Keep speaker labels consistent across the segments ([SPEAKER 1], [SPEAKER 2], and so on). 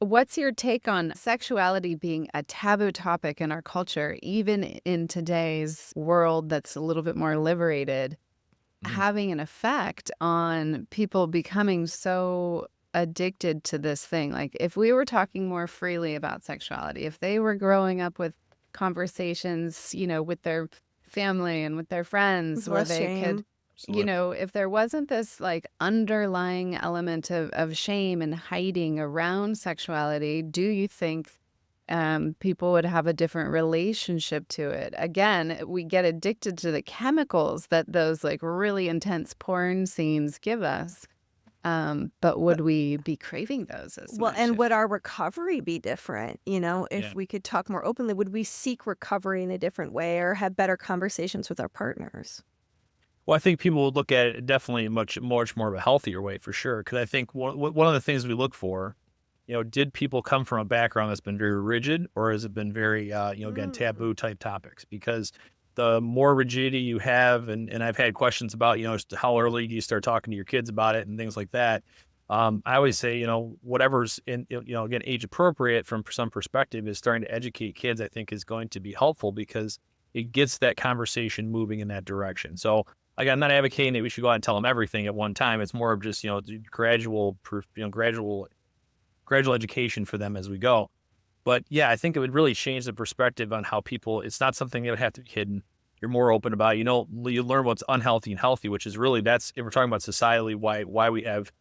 [SPEAKER 1] What's your take on sexuality being a taboo topic in our culture, even in today's world that's a little bit more liberated,
[SPEAKER 2] Mhm.
[SPEAKER 1] having an effect on people becoming so addicted to this thing? Like, if we were talking more freely about sexuality, if they were growing up with conversations, with their family and with their friends,
[SPEAKER 3] With
[SPEAKER 1] where
[SPEAKER 3] less
[SPEAKER 1] they could,
[SPEAKER 3] shame.
[SPEAKER 2] Absolutely.
[SPEAKER 1] if there wasn't this like underlying element of shame and hiding around sexuality, do you think people would have a different relationship to it? Again, we get addicted to the chemicals that those like really intense porn scenes give us. But would
[SPEAKER 3] But
[SPEAKER 1] we be craving those as much
[SPEAKER 3] and would
[SPEAKER 1] if
[SPEAKER 3] our recovery be different?
[SPEAKER 2] Yeah.
[SPEAKER 3] If we could talk more openly, would we seek recovery in a different way or have better conversations with our partners?
[SPEAKER 2] Well, I think people would look at it definitely much more of a healthier way for sure. Because I think one of the things we look for, did people come from a background that's been very rigid, or has it been very, again,
[SPEAKER 3] Mm.
[SPEAKER 2] taboo type topics? Because the more rigidity you have, and I've had questions about, as to how early do you start talking to your kids about it and things like that. I always say, whatever's in, again, age appropriate from some perspective is starting to educate kids, I think is going to be helpful because it gets that conversation moving in that direction. So, again, I'm not advocating that we should go out and tell them everything at one time. It's more of just, gradual education for them as we go. But yeah, I think it would really change the perspective on how people, it's not something that would have to be hidden. You're more open about, you learn what's unhealthy and healthy, which is really, that's, if we're talking about societally, why we have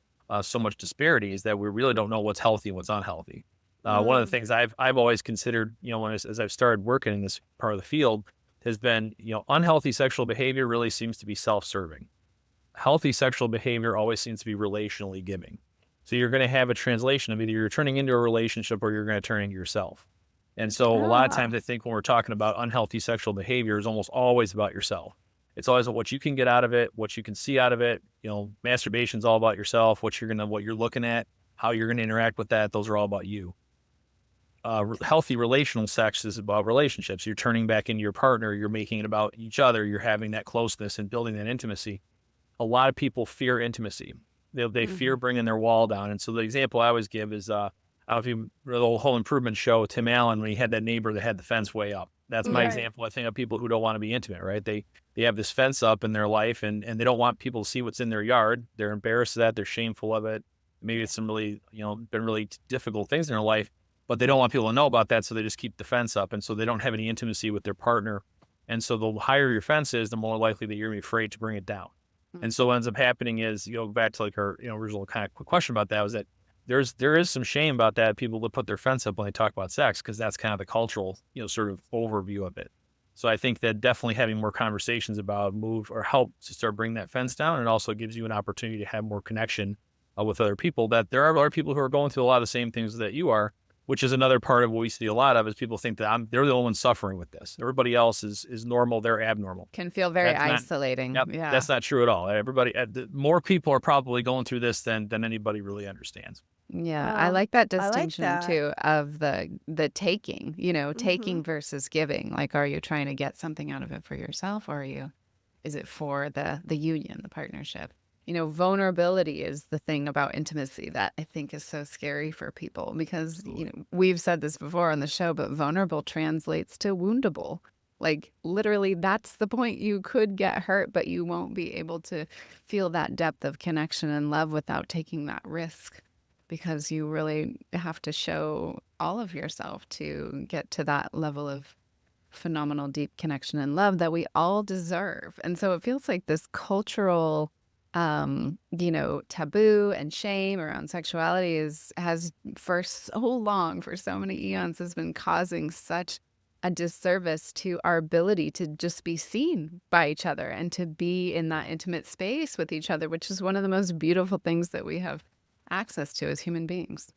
[SPEAKER 2] so much disparity is that we really don't know what's healthy and what's unhealthy. One of the
[SPEAKER 3] Mm.
[SPEAKER 2] things I've always considered, as I've started working in this part of the field has been, unhealthy sexual behavior really seems to be self-serving. Healthy sexual behavior always seems to be relationally giving. So you're going to have a translation of either you're turning into a relationship or you're going to turn into yourself. And so a lot of
[SPEAKER 3] Ah.
[SPEAKER 2] times I think when we're talking about unhealthy sexual behavior, it's almost always about yourself. It's always about what you can get out of it, what you can see out of it. Masturbation's all about yourself, what you're looking at, how you're going to interact with that. Those are all about you. Healthy relational sex is about relationships. You're turning back into your partner. You're making it about each other. You're having that closeness and building that intimacy. A lot of people fear intimacy. They fear
[SPEAKER 3] Mhm.
[SPEAKER 2] bringing their wall down. And so the example I always give is, I don't know if you remember the whole Improvement show, Tim Allen, when he had that neighbor that had the fence way up. That's my
[SPEAKER 1] Right.
[SPEAKER 2] example, I think, of people who don't want to be intimate, right? They have this fence up in their life and they don't want people to see what's in their yard. They're embarrassed of that. They're shameful of it. Maybe it's some really, been really difficult things in their life, but they don't want people to know about that. So they just keep the fence up. And so they don't have any intimacy with their partner. And so the higher your fence is, the more likely that you're going to be afraid to bring it down. And so what ends up happening is, back to like our, original kind of question about that was that there is some shame about that. People will put their fence up when they talk about sex because that's kind of the cultural, sort of overview of it. So I think that definitely having more conversations about move or help to start bringing that fence down, and it also gives you an opportunity to have more connection with other people. That there are other people who are going through a lot of the same things that you are, which is another part of what we see a lot of is people think that they're the only ones suffering with this. Everybody else is normal. They're abnormal.
[SPEAKER 1] Can feel very
[SPEAKER 2] That's not.
[SPEAKER 1] isolating.
[SPEAKER 2] Yep,
[SPEAKER 1] Yeah.
[SPEAKER 2] that's not true at all. Everybody, more people are probably going through this than anybody really understands.
[SPEAKER 1] Yeah, I
[SPEAKER 3] Wow.
[SPEAKER 1] like that
[SPEAKER 3] I like
[SPEAKER 1] distinction
[SPEAKER 3] that.
[SPEAKER 1] too of the taking,
[SPEAKER 3] Mhm.
[SPEAKER 1] taking versus giving. Like, are you trying to get something out of it for yourself, or is it for the union, the partnership? Vulnerability is the thing about intimacy that I think is so scary for people because,
[SPEAKER 2] Absolutely.
[SPEAKER 1] we've said this before on the show, but vulnerable translates to woundable. Like, literally, that's the point. You could get hurt, but you won't be able to feel that depth of connection and love without taking that risk because you really have to show all of yourself to get to that level of phenomenal deep connection and love that we all deserve. And so it feels like this cultural taboo and shame around sexuality has for so long, for so many eons, has been causing such a disservice to our ability to just be seen by each other and to be in that intimate space with each other, which is one of the most beautiful things that we have access to as human beings.